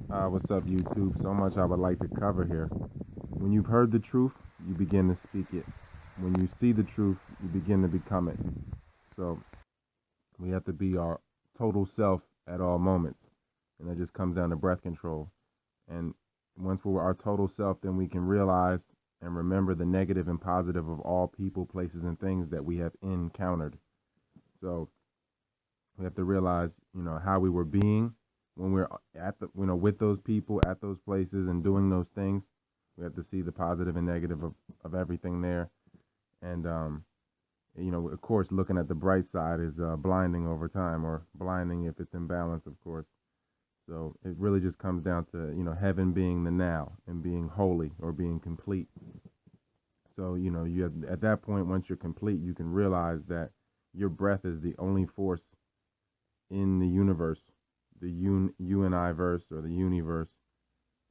What's up, YouTube? So much I would like to cover here. When you've heard the truth, you begin to speak it. When you see the truth, you begin to become it. So we have to be our total self at all moments. And that just comes down to breath control. And once we're our total self, then we can realize and remember the negative and positive of all people, places, and things that we have encountered. So we have to realize, how we were being when we're with those people at those places and doing those things. We have to see the positive and negative of everything there. And, of course, looking at the bright side is blinding over time, or blinding if it's imbalance, of course. So it really just comes down to, heaven being the now and being holy or being complete. So, you have, at that point, once you're complete, you can realize that your breath is the only force in the universe, the you and I verse, or the universe.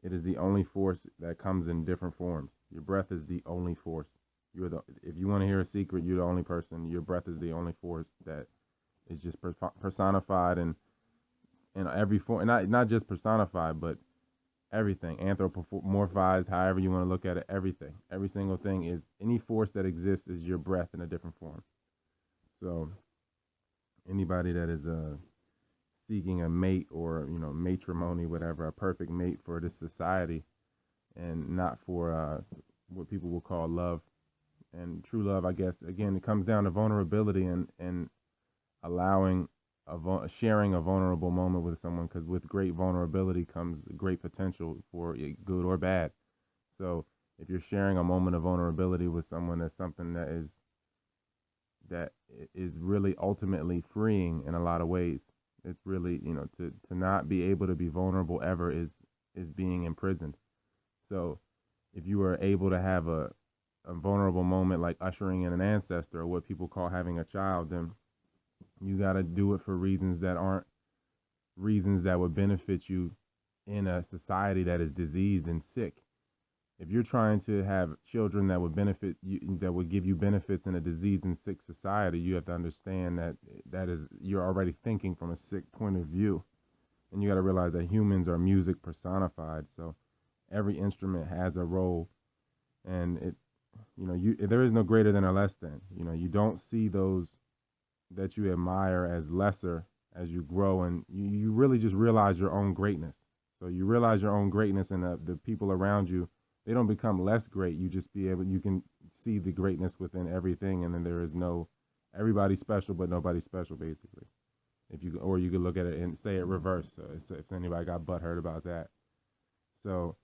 It is the only force that comes in different forms. Your breath is the only force. If you want to hear a secret, you're the only person. Your breath is the only force that is just personified in every form, not just personified, but everything, anthropomorphized, however you want to look at it. Every single thing is any force that exists is your breath in a different form. So anybody that is seeking a mate, or matrimony, whatever, a perfect mate for this society, and not for what people will call love and true love, I guess, again, it comes down to vulnerability and allowing sharing a vulnerable moment with someone, because with great vulnerability comes great potential for good or bad. So if you're sharing a moment of vulnerability with someone, that's something that is really ultimately freeing in a lot of ways. It's really, to not be able to be vulnerable ever is being imprisoned. So if you are able to have a vulnerable moment, like ushering in an ancestor, or what people call having a child, then you got to do it for reasons that aren't reasons that would benefit you in a society that is diseased and sick. If you're trying to have children that would benefit you, that would give you benefits in a diseased and sick society, you have to understand that is, you're already thinking from a sick point of view. And you got to realize that humans are music personified. So every instrument has a role, and there is no greater than or less than. You don't see those that you admire as lesser as you grow, and you really just realize your own greatness. So you realize your own greatness, and the people around you, they don't become less great. You can see the greatness within everything, and then there is everybody's special, but nobody's special, basically. Or you could look at it and say it reverse. So if anybody got butthurt about that. So,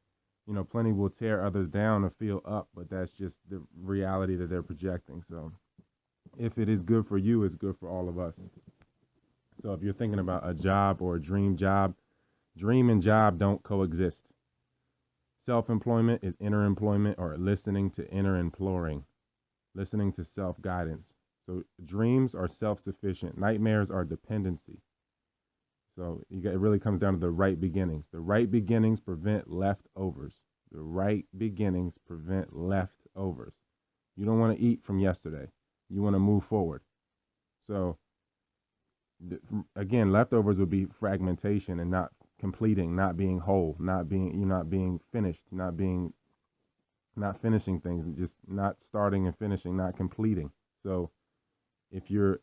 plenty will tear others down or feel up, but that's just the reality that they're projecting. So if it is good for you, it's good for all of us. So if you're thinking about a job or a dream job, dream and job don't coexist. Self-employment is inner employment, or listening to inner imploring, listening to self-guidance. So dreams are self-sufficient. Nightmares are dependency. So it really comes down to the right beginnings. The right beginnings prevent leftovers. The right beginnings prevent leftovers. You don't want to eat from yesterday. You want to move forward. So again, leftovers would be fragmentation and not completing, not being whole, not being finished, not finishing things, just not starting and finishing, not completing. So if you're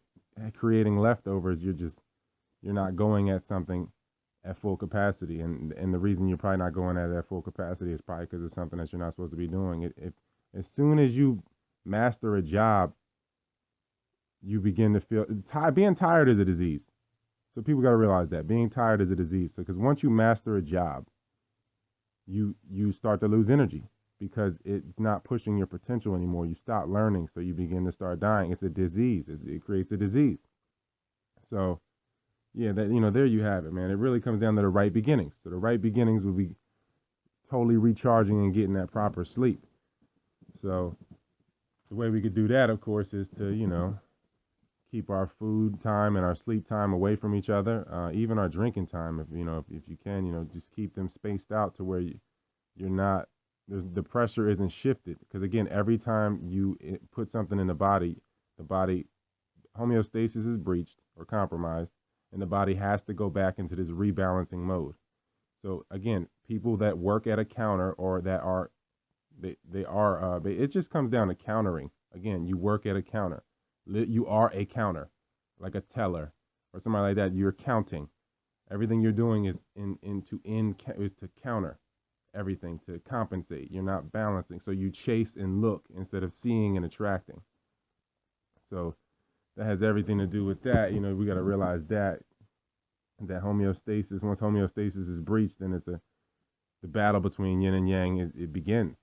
creating leftovers, you're not going at something at full capacity, and the reason you're probably not going at full capacity is probably because it's something that you're not supposed to be doing. If as soon as you master a job, you begin to feel tired. Being tired is a disease. So people got to realize that being tired is a disease. So because once you master a job, you start to lose energy because it's not pushing your potential anymore. You stop learning, so you begin to start dying. It's a disease. It creates a disease. So yeah, there you have it, man. It really comes down to the right beginnings. So the right beginnings will be totally recharging and getting that proper sleep. So the way we could do that, of course, is to keep our food time and our sleep time away from each other, even our drinking time. If you can, just keep them spaced out to where you're not, the pressure isn't shifted. Because again, every time you put something in the body homeostasis is breached or compromised, and the body has to go back into this rebalancing mode. So again, people that work at a counter or that are it just comes down to countering. Again, you work at a counter. You are a counter, like a teller or somebody like that. You're counting. Everything you're doing is is to counter everything, to compensate. You're not balancing. So you chase and look instead of seeing and attracting. So that has everything to do with that. We got to realize that homeostasis. Once homeostasis is breached, then the battle between yin and yang. It begins.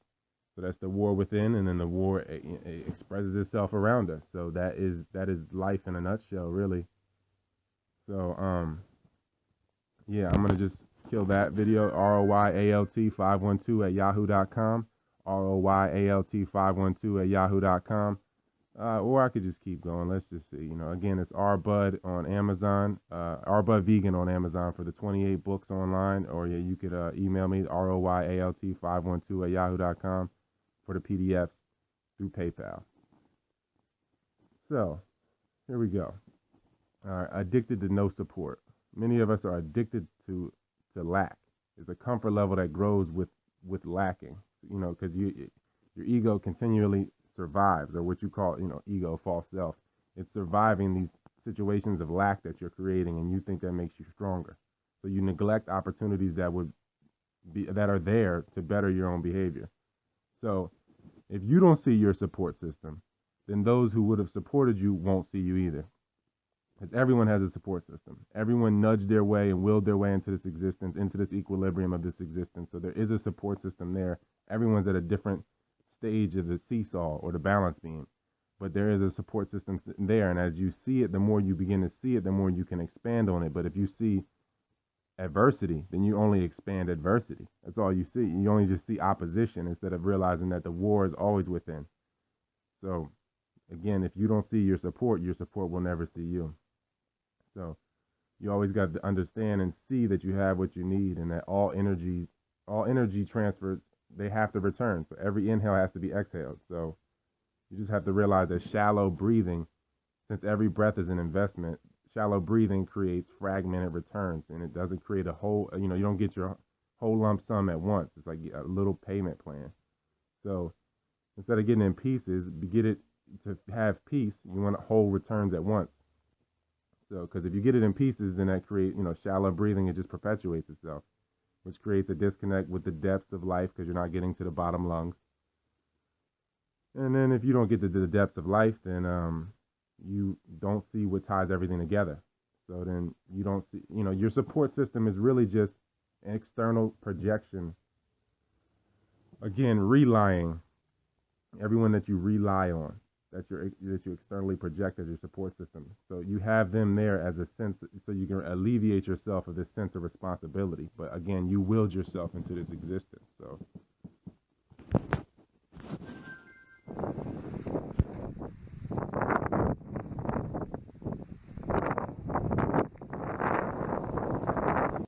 So that's the war within, and then the war it expresses itself around us. So that is life in a nutshell, really. So yeah, I'm gonna just kill that video. ROYALT512 at yahoo.com. ROYALT512 at yahoo.com. Or I could just keep going. Let's just see. Again, it's RBud on Amazon, RBud Vegan on Amazon for the 28 books online. Or yeah, you could email me, ROYALT512 at yahoo.com for the PDFs through PayPal. So, here we go. All right, addicted to no support. Many of us are addicted to lack. It's a comfort level that grows with lacking. Because your ego continually survives, or what you call, ego, false self. It's surviving these situations of lack that you're creating, and you think that makes you stronger. So you neglect opportunities that are there to better your own behavior. So if you don't see your support system, then those who would have supported you won't see you either. Because everyone has a support system. Everyone nudged their way and willed their way into this existence, into this equilibrium of this existence. So there is a support system there. Everyone's at a different stage of the seesaw or the balance beam. But there is a support system there. And as you see it, the more you begin to see it, the more you can expand on it. But if you see adversity, then you only expand adversity. That's all you see. You only just see opposition instead of realizing that the war is always within. So again, if you don't see your support will never see you. So you always got to understand and see that you have what you need, and that all energy transfers, they have to return. So every inhale has to be exhaled. So you just have to realize that shallow breathing, since every breath is an investment, shallow breathing creates fragmented returns, and it doesn't create a whole, you don't get your whole lump sum at once. It's like a little payment plan. So instead of getting in pieces, get it to have peace. You want whole returns at once. So, because if you get it in pieces, then that creates, shallow breathing. It just perpetuates itself, which creates a disconnect with the depths of life because you're not getting to the bottom lungs. And then if you don't get to the depths of life, then you don't see what ties everything together. So then you don't see, your support system is really just an external projection. Again, relying, everyone that you rely on, that you externally project as your support system. So you have them there as a sense, so you can alleviate yourself of this sense of responsibility. But again, you willed yourself into this existence. So